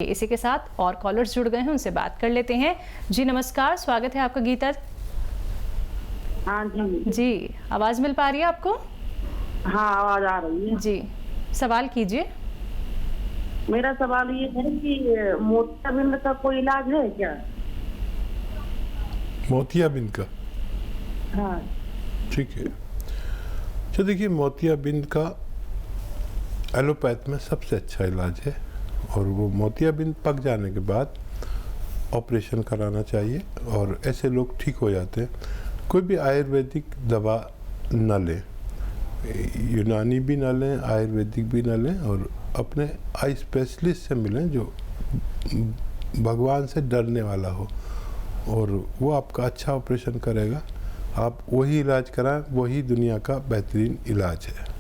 इसी के साथ और कॉलर्स जुड़ गए हैं, उनसे बात कर लेते हैं। जी नमस्कार, स्वागत है आपका गीता। हाँ जी जी, आवाज मिल पा रही है आपको? हाँ, आवाज आ रही है जी, सवाल कीजिए। मेरा सवाल ये है कि मोतियाबिंद का कोई इलाज है क्या? मोतियाबिंद का? हाँ ठीक है। तो देखिए, मोतियाबिंद का एलोपैथ में सबसे अच्छा इलाज है और वो मोतियाबिंद पक जाने के बाद ऑपरेशन कराना चाहिए और ऐसे लोग ठीक हो जाते हैं। कोई भी आयुर्वेदिक दवा न लें, यूनानी भी न लें, आयुर्वेदिक भी न लें और अपने आई स्पेशलिस्ट से मिलें जो भगवान से डरने वाला हो और वो आपका अच्छा ऑपरेशन करेगा। आप वही इलाज कराएं, वही दुनिया का बेहतरीन इलाज है।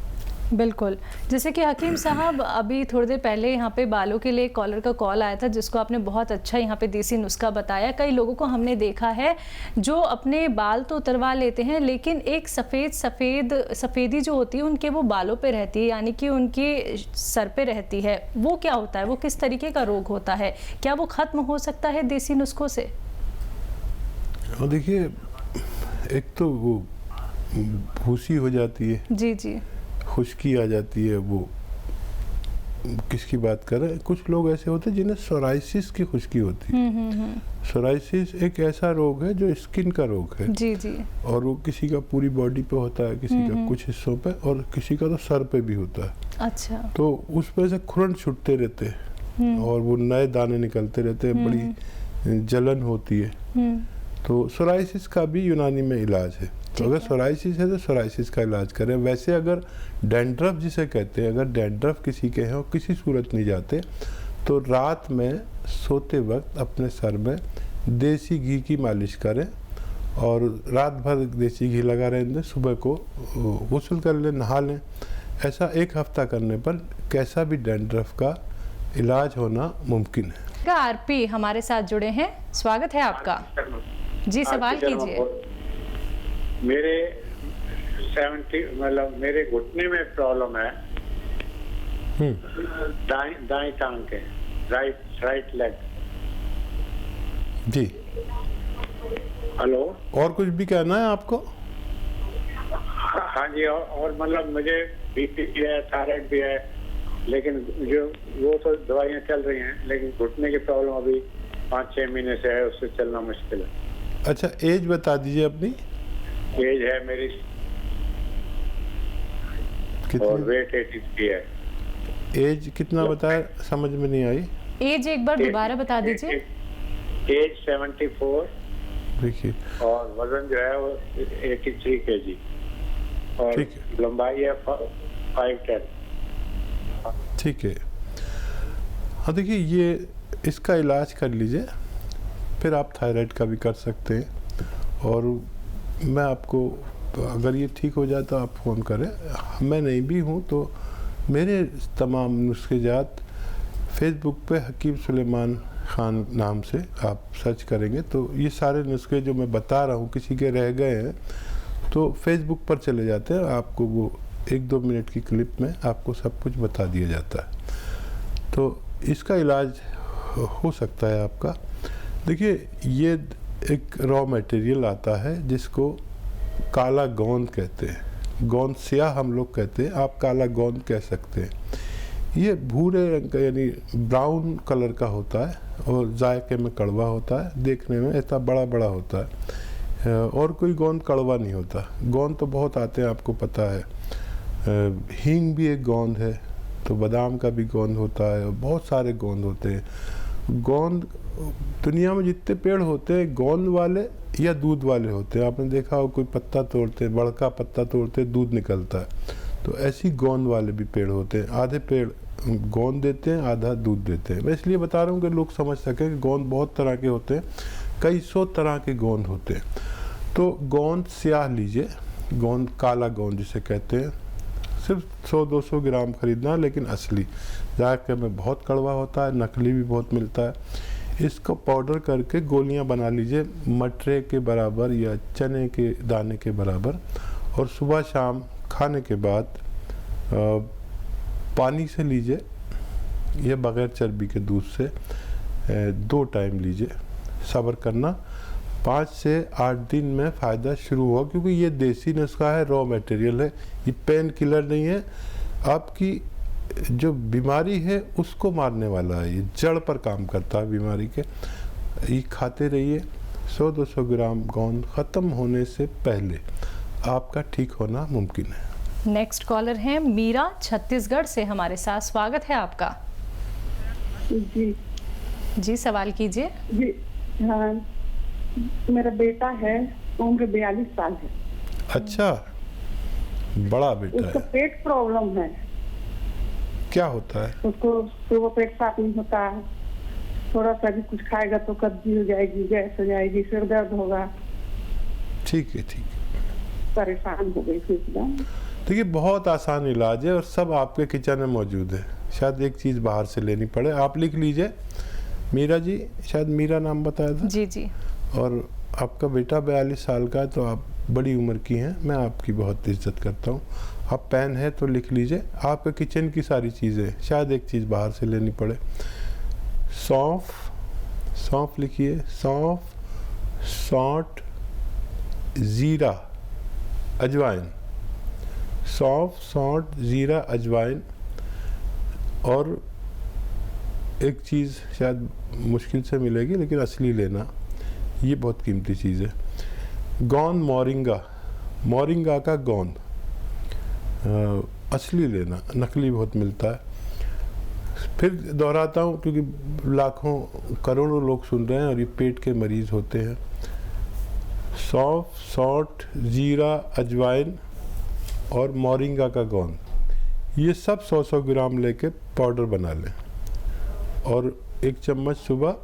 बिल्कुल, जैसे कि हकीम साहब अभी थोड़ी देर पहले यहाँ पे बालों के लिए कॉलर का कॉल आया था, जिसको आपने बहुत अच्छा यहाँ पे देसी नुस्खा बताया। कई लोगों को हमने देखा है जो अपने बाल तो उतरवा लेते हैं, लेकिन एक सफ़ेदी जो होती है उनके वो बालों पे रहती है, यानी कि उनके सर पे रहती है। वो क्या होता है, वो किस तरीके का रोग होता है, क्या वो ख़त्म हो सकता है देसी नुस्खों से? और देखिए, एक तो वो भूसी हो जाती है, जी जी, खुश्की आ जाती है। वो किसकी बात कर रहे हैं? कुछ लोग ऐसे होते हैं जिन्हें सोराइसिस की खुश्की होती है। सोराइसिस एक ऐसा रोग है जो स्किन का रोग है। जी जी, और वो किसी का पूरी बॉडी पे होता है, किसी का कुछ हिस्सों पे और किसी का तो सर पे भी होता है। अच्छा, तो उस पे से खुरन छूटते रहते हैं और वो नए दाने निकलते रहते हैं, बड़ी जलन होती है। तो सोराइसिस का भी यूनानी में इलाज है। तो अगर सोराइसिस है तो सोराइसिस का इलाज करें। वैसे अगर डैंड्रफ जिसे कहते हैं, अगर डैंड्रफ किसी के हैं और किसी सूरत नहीं जाते, तो रात में सोते वक्त अपने सर में देसी घी की मालिश करें और रात भर देसी घी लगा रहने दें। सुबह को गुस्ल कर लें, नहा लें। ऐसा 1 हफ्ता करने पर कैसा भी डैंड्रफ का इलाज होना मुमकिन है। आरपी हमारे साथ जुड़े हैं, स्वागत है आपका। जी, सवाल कीजिए। मेरे 70 मतलब मेरे घुटने में प्रॉब्लम है, दाएं टांग के, राइट लेग। जी, हेलो। और कुछ भी कहना है आपको? हाँ जी, और मतलब मुझे बीपी भी है, थायराइड भी है, लेकिन जो वो तो दवाइयाँ चल रही हैं, लेकिन घुटने की प्रॉब्लम अभी 5-6 महीने से है, उससे चलना मुश्किल है। अच्छा, एज बता दीजिए अपनी। एज है मेरी और वेट 83 है। एज कितना बताया, समझ में नहीं आई। एज एक बार दोबारा बता दीजिए। एज 74। देखिए, और वजन जो है वो 83 kg और ठीक है। लंबाई है 5'10". ठीक है। हाँ, देखिए, ये इसका इलाज कर लीजिए, फिर आप थायराइड का भी कर सकते हैं। और मैं आपको, अगर ये ठीक हो जाए तो आप फ़ोन करें। मैं नहीं भी हूँ तो मेरे तमाम नुस्खे जात फेसबुक पे हकीम सुलेमान ख़ान नाम से आप सर्च करेंगे तो ये सारे नुस्खे जो मैं बता रहा हूँ, किसी के रह गए हैं तो फेसबुक पर चले जाते हैं, आपको वो 1-2 मिनट की क्लिप में आपको सब कुछ बता दिया जाता है। तो इसका इलाज हो सकता है आपका। देखिए, ये एक रॉ मटेरियल आता है जिसको काला गोंद कहते हैं। गोंद स्याह हम लोग कहते हैं, आप काला गोंद कह सकते हैं। ये भूरे रंग का यानी ब्राउन कलर का होता है और जायके में कड़वा होता है, देखने में इतना बड़ा बड़ा होता है। और कोई गोंद कड़वा नहीं होता। गोंद तो बहुत आते हैं, आपको पता है। हींग भी एक गोंद है, तो बादाम का भी गोंद होता है और बहुत सारे गोंद होते हैं। गोंद दुनिया में जितने पेड़ होते हैं, गोंद वाले या दूध वाले होते हैं। आपने देखा हो, कोई पत्ता तोड़ते, बड़का पत्ता तोड़ते, दूध निकलता है। तो ऐसी गोंद वाले भी पेड़ होते हैं। आधे पेड़ गोंद देते हैं, आधा दूध देते हैं। मैं इसलिए बता रहा हूँ कि लोग समझ सकें कि गोंद बहुत तरह के होते हैं, कई 100 तरह के गोंद होते हैं। तो गोंद स्याह लीजिए, गोंद काला गोंद जिसे कहते हैं। सिर्फ 100-200 ग्राम खरीदना, लेकिन असली। जायके में बहुत कड़वा होता है, नकली भी बहुत मिलता है। इसको पाउडर करके गोलियां बना लीजिए, मटरे के बराबर या चने के दाने के बराबर, और सुबह शाम खाने के बाद पानी से लीजिए या बग़ैर चर्बी के दूध से 2 टाइम लीजिए। सब्र करना, 5 से 8 दिन में फ़ायदा शुरू हुआ, क्योंकि ये देसी नुस्खा है, रॉ मटेरियल है, ये पेन किलर नहीं है, आपकी जो बीमारी है उसको मारने वाला है, ये जड़ पर काम करता है बीमारी के। ये खाते रहिए। 100-200 ग्राम गोंद ख़त्म होने से पहले आपका ठीक होना मुमकिन है। नेक्स्ट कॉलर हैं मीरा, छत्तीसगढ़ से हमारे साथ। स्वागत है आपका। जी जी, सवाल कीजिए। जी हाँ, मेरा बेटा है, उम्र 42 साल है। अच्छा, बड़ा बेटा उसका है। पेट प्रॉब्लम है। क्या होता है? उसको सुबह पेट साफ नहीं होता है, थोड़ा सा भी कुछ खाएगा तो कब्जी हो जाएगी, गैस हो जाएगी, सिर दर्द होगा। ठीक है, ठीक है। परेशान हो गई थी एकदम। देखिए, बहुत आसान इलाज है और सब आपके किचन में मौजूद है। शायद एक चीज़ बाहर से लेनी पड़े। आप लिख लीजिए मीरा जी, शायद मीरा नाम बताया था। जी जी। और आपका बेटा 42 साल का है, तो आप बड़ी उम्र की हैं, मैं आपकी बहुत इज्जत करता हूँ। आप पेन है तो लिख लीजिए। आपके किचन की सारी चीज़ें, शायद एक चीज़ बाहर से लेनी पड़े। सौंफ, सौंफ लिखिए, सौंफ, सौंठ, ज़ीरा, अजवाइन। सौंफ, सौंठ, ज़ीरा, अजवाइन। और एक चीज़ शायद मुश्किल से मिलेगी, लेकिन असली लेना, ये बहुत कीमती चीज़ है। गोंद मोरिंगा, मोरिंगा का गोंद असली लेना, नकली बहुत मिलता है। फिर दोहराता हूँ, क्योंकि लाखों करोड़ों लोग सुन रहे हैं और ये पेट के मरीज़ होते हैं। सौंफ, सौंठ, ज़ीरा, अजवाइन और मोरिंगा का गोंद, ये सब 100-100 ग्राम लेके पाउडर बना लें और 1 चम्मच सुबह,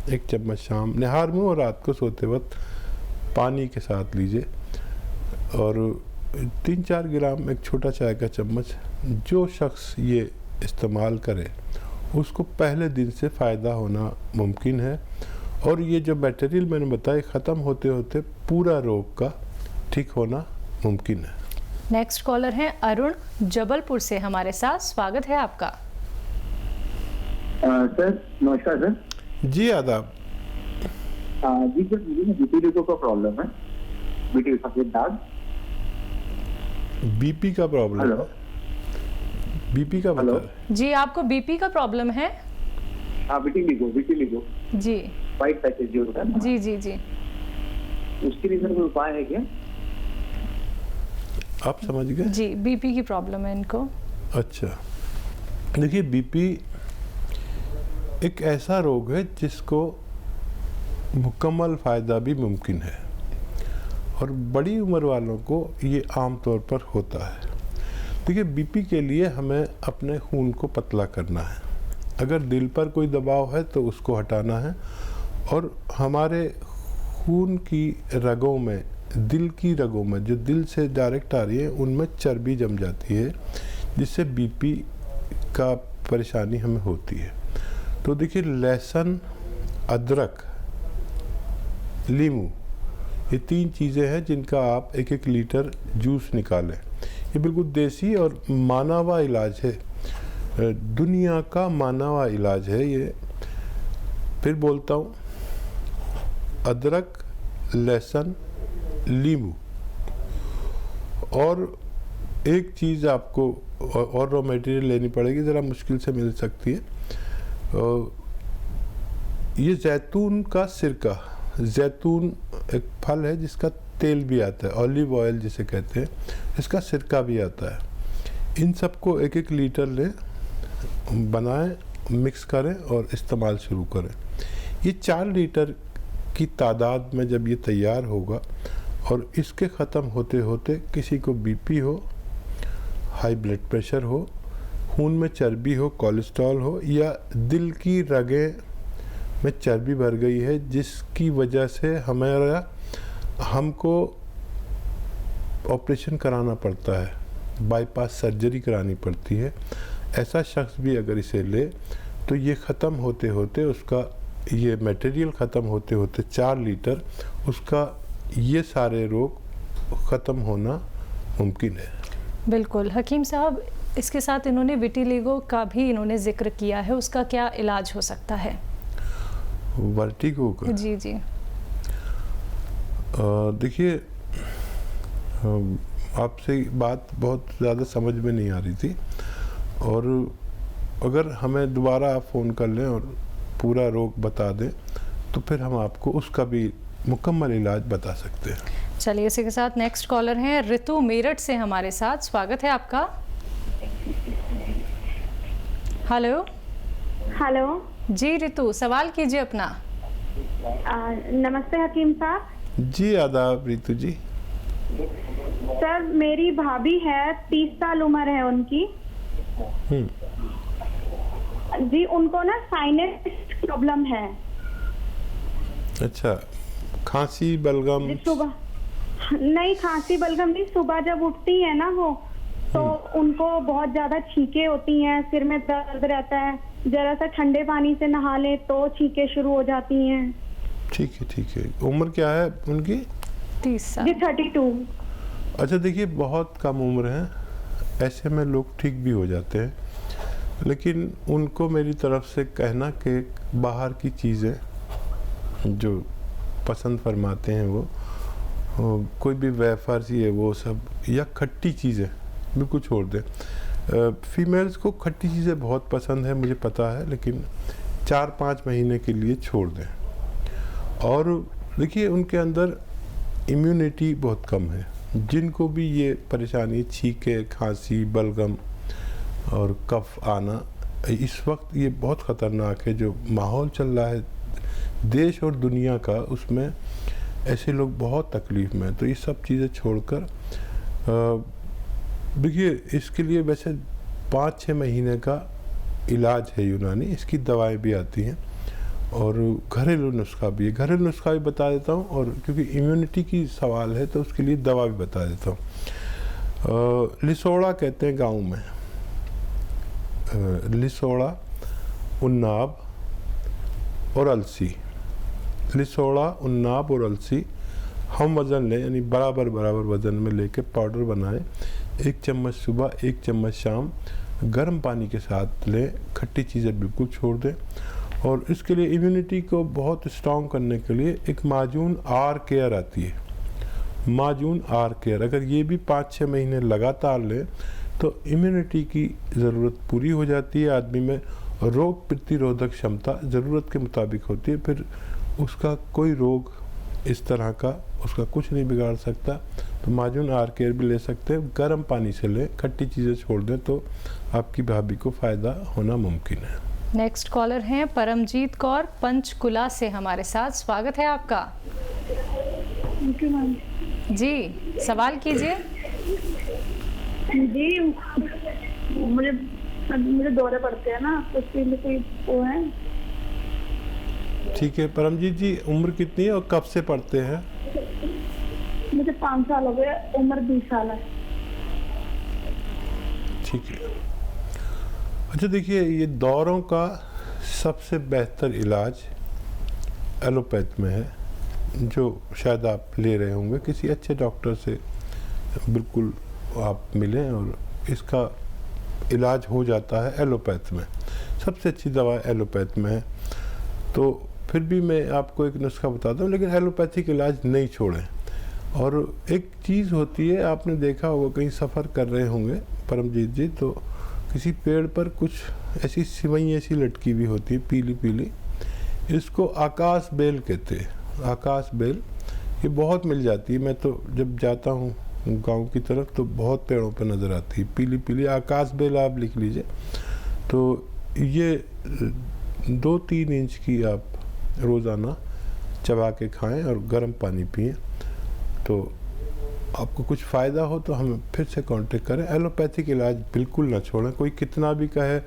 1 चम्मच शाम, निहार मुँह और रात को सोते वक्त पानी के साथ लीजिए। और 3-4 ग्राम, एक छोटा चाय का चम्मच। जो शख्स ये इस्तेमाल करे उसको पहले दिन से फ़ायदा होना मुमकिन है। और ये जो मटेरियल मैंने बताया, ख़त्म होते होते पूरा रोग का ठीक होना मुमकिन है। नेक्स्ट कॉलर हैं अरुण, जबलपुर से हमारे साथ। स्वागत है आपका। सर नमस्कार सर। जी आदाब। जी सर, मुझे ना बीपी का प्रॉब्लम है, बीपी सफेद दाग। बीपी का प्रॉब्लम हेलो। है? बीपी का हेलो। बता। जी, आपको बीपी का प्रॉब्लम है? हाँ, बीपी लिगो जी वाइट पैचेज जो होता है ना, जी जी जी। उसके लिए सर कोई उपाय है क्या? आप समझ गए? जी, बीपी की प्रॉब्लम है इनको। अच्छा, देखिए, बीपी एक ऐसा रोग है जिसको मुकम्मल फ़ायदा भी मुमकिन है और बड़ी उम्र वालों को ये आम तौर पर होता है। देखिए, बीपी के लिए हमें अपने खून को पतला करना है। अगर दिल पर कोई दबाव है तो उसको हटाना है। और हमारे खून की रगों में, दिल की रगों में, जो दिल से डायरेक्ट आ रही है, उनमें चर्बी जम जाती है, जिससे बीपी का परेशानी हमें होती है। तो देखिए, लहसुन, अदरक, नींबू, ये 3 चीज़ें हैं जिनका आप 1-1 लीटर जूस निकालें। ये बिल्कुल देसी और माना हुआ इलाज है, दुनिया का माना हुआ इलाज है ये। फिर बोलता हूँ, अदरक, लहसुन, नींबू, और एक चीज़ आपको और रॉ मटेरियल लेनी पड़ेगी, ज़रा मुश्किल से मिल सकती है। ये जैतून का सिरका, जैतून एक फल है जिसका तेल भी आता है, ऑलिव ऑयल जिसे कहते हैं, इसका सिरका भी आता है। इन सबको 1-1 लीटर लें, बनाएं, मिक्स करें और इस्तेमाल शुरू करें। ये 4 लीटर की तादाद में जब ये तैयार होगा और इसके ख़त्म होते होते किसी को बीपी हो, हाई ब्लड प्रेशर हो, खून में चर्बी हो, कोलेस्ट्रॉल हो, या दिल की रगें में चर्बी भर गई है जिसकी वजह से हमको ऑपरेशन कराना पड़ता है, बाईपास सर्जरी करानी पड़ती है, ऐसा शख्स भी अगर इसे ले तो ये ख़त्म होते होते उसका, ये मटेरियल ख़त्म होते होते 4 लीटर, उसका ये सारे रोग ख़त्म होना मुमकिन है। बिल्कुल हकीम साहब, इसके साथ इन्होंने विटिलिगो का भी इन्होंने जिक्र किया है, उसका क्या इलाज हो सकता है? वर्टिगो का? जी जी। देखिए, आपसे बात बहुत ज़्यादा समझ में नहीं आ रही थी, और अगर हमें दोबारा आप फ़ोन कर लें और पूरा रोग बता दें तो फिर हम आपको उसका भी मुकम्मल इलाज बता सकते हैं। चलिए, इसी के साथ नेक्स्ट कॉलर हैं ऋतु मेरठ से हमारे साथ। स्वागत है आपका। हेलो। हेलो जी ऋतु, सवाल कीजिए अपना। नमस्ते हकीम साहब। जी आदाब ऋतु जी। सर, मेरी भाभी है, 30 साल उम्र है उनकी जी। उनको ना साइनस प्रॉब्लम है। अच्छा, खांसी बलगम? सुबह नहीं, खांसी बलगम नहीं, सुबह जब उठती है ना वो, तो उनको बहुत ज्यादा छींकें होती हैं, सिर में दर्द रहता है, जरा सा ठंडे पानी से नहा ले तो छींकें शुरू हो जाती हैं। ठीक है ठीक है। उम्र क्या है उनकी? 30 साल जी, 32। अच्छा, देखिए बहुत कम उम्र है, ऐसे में लोग ठीक भी हो जाते हैं, लेकिन उनको मेरी तरफ से कहना कि बाहर की चीज़ें जो पसंद फरमाते हैं वो कोई भी वेफर्स ही है वो सब, या खट्टी चीज़ें बिल्कुल छोड़ दें। फीमेल्स को खट्टी चीज़ें बहुत पसंद है, मुझे पता है, लेकिन 4-5 महीने के लिए छोड़ दें। और देखिए, उनके अंदर इम्यूनिटी बहुत कम है। जिनको भी ये परेशानी, छींके, खांसी, बलगम और कफ आना, इस वक्त ये बहुत ख़तरनाक है। जो माहौल चल रहा है देश और दुनिया का, उसमें ऐसे लोग बहुत तकलीफ़ में हैं। तो ये सब चीज़ें छोड़कर, देखिए इसके लिए वैसे 5-6 महीने का इलाज है यूनानी, इसकी दवाएं भी आती हैं और घरेलू नुस्खा भी है। घरेलू नुस्खा भी बता देता हूँ, और क्योंकि इम्यूनिटी की सवाल है तो उसके लिए दवा भी बता देता हूँ। लिसोड़ा कहते हैं गाँव में, लिसोड़ा, उन्नाब और अलसी। लिसोड़ा, उन्नाब और अलसी हम वज़न लें, यानी बराबर वज़न में लेके पाउडर बनाएं। 1 चम्मच सुबह, 1 चम्मच शाम, गर्म पानी के साथ लें। खट्टी चीज़ें बिल्कुल छोड़ दें। और इसके लिए इम्यूनिटी को बहुत स्ट्रॉन्ग करने के लिए एक माजून आर केयर आती है, माजून आर केयर। अगर ये भी 5-6 महीने लगातार लें तो इम्यूनिटी की ज़रूरत पूरी हो जाती है। आदमी में रोग प्रतिरोधक क्षमता ज़रूरत के मुताबिक होती है, फिर उसका कोई रोग इस तरह का उसका कुछ नहीं बिगाड़ सकता। तो माजून आर केयर भी ले सकते हैं, गर्म पानी से लें, खट्टी चीज़ें छोड़ दें तो आपकी भाभी को फ़ायदा होना मुमकिन है। नेक्स्ट कॉलर हैं परमजीत कौर पंचकुला से हमारे साथ। स्वागत है आपका। जी, सवाल कीजिए। जी, मुझे दौरे पड़ते हैं ना, तो उसके लिए कोई वो है? ठीक है परमजीत जी, उम्र कितनी है और कब से पढ़ते हैं? मुझे 5 साल हो गए, उम्र 20 साल है। ठीक है। अच्छा देखिए, ये दौरों का सबसे बेहतर इलाज एलोपैथ में है, जो शायद आप ले रहे होंगे किसी अच्छे डॉक्टर से। बिल्कुल आप मिलें और इसका इलाज हो जाता है एलोपैथ में। सबसे अच्छी दवा एलोपैथ में है। तो फिर भी मैं आपको एक नुस्खा बताता हूँ, लेकिन एलोपैथिक इलाज नहीं छोड़ें। और एक चीज़ होती है, आपने देखा होगा, कहीं सफ़र कर रहे होंगे परमजीत जी, तो किसी पेड़ पर कुछ ऐसी सिवई ऐसी लटकी हुई होती है, पीली पीली। इसको आकाश बेल कहते हैं। आकाश बेल ये बहुत मिल जाती है। मैं तो जब जाता हूँ गांव की तरफ तो बहुत पेड़ों पर नज़र आती है पीली पीली। आकाश बेल आप लिख लीजिए। तो ये 2-3 इंच की आप रोज़ाना चबा के खाएं और गर्म पानी पिएं, तो आपको कुछ फ़ायदा हो तो हमें फिर से कांटेक्ट करें। एलोपैथिक इलाज बिल्कुल ना छोड़ें। कोई कितना भी कहे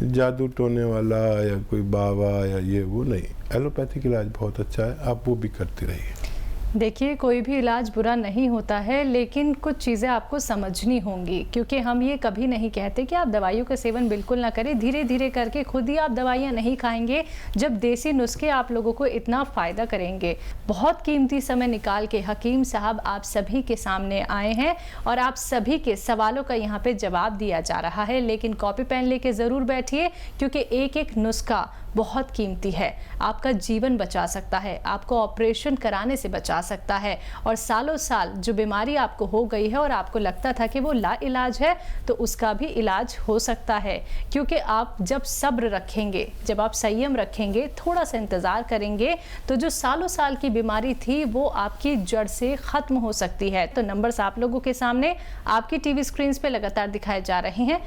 जादू टोने वाला या कोई बाबा या ये वो नहीं, एलोपैथिक इलाज बहुत अच्छा है, आप वो भी करती रहिए। देखिए, कोई भी इलाज बुरा नहीं होता है, लेकिन कुछ चीज़ें आपको समझनी होंगी, क्योंकि हम ये कभी नहीं कहते कि आप दवाइयों का सेवन बिल्कुल ना करें। धीरे धीरे करके खुद ही आप दवाइयाँ नहीं खाएंगे जब देसी नुस्खे आप लोगों को इतना फ़ायदा करेंगे। बहुत कीमती समय निकाल के हकीम साहब आप सभी के सामने आए हैं और आप सभी के सवालों का यहाँ पे जवाब दिया जा रहा है। लेकिन कॉपी पेन लेके ज़रूर बैठिए, क्योंकि एक एक नुस्खा बहुत कीमती है। आपका जीवन बचा सकता है, आपको ऑपरेशन कराने से बचा सकता है, और सालों साल जो बीमारी आपको हो गई है और आपको लगता था कि वो लाइलाज है, तो उसका भी इलाज हो सकता है। क्योंकि आप जब सब्र रखेंगे, जब आप संयम रखेंगे, थोड़ा सा इंतज़ार करेंगे, तो जो सालों साल की बीमारी थी वो आपकी जड़ से ख़त्म हो सकती है। तो नंबर्स आप लोगों के सामने आपकी टीवी स्क्रीन पे लगातार दिखाए जा रहे हैं।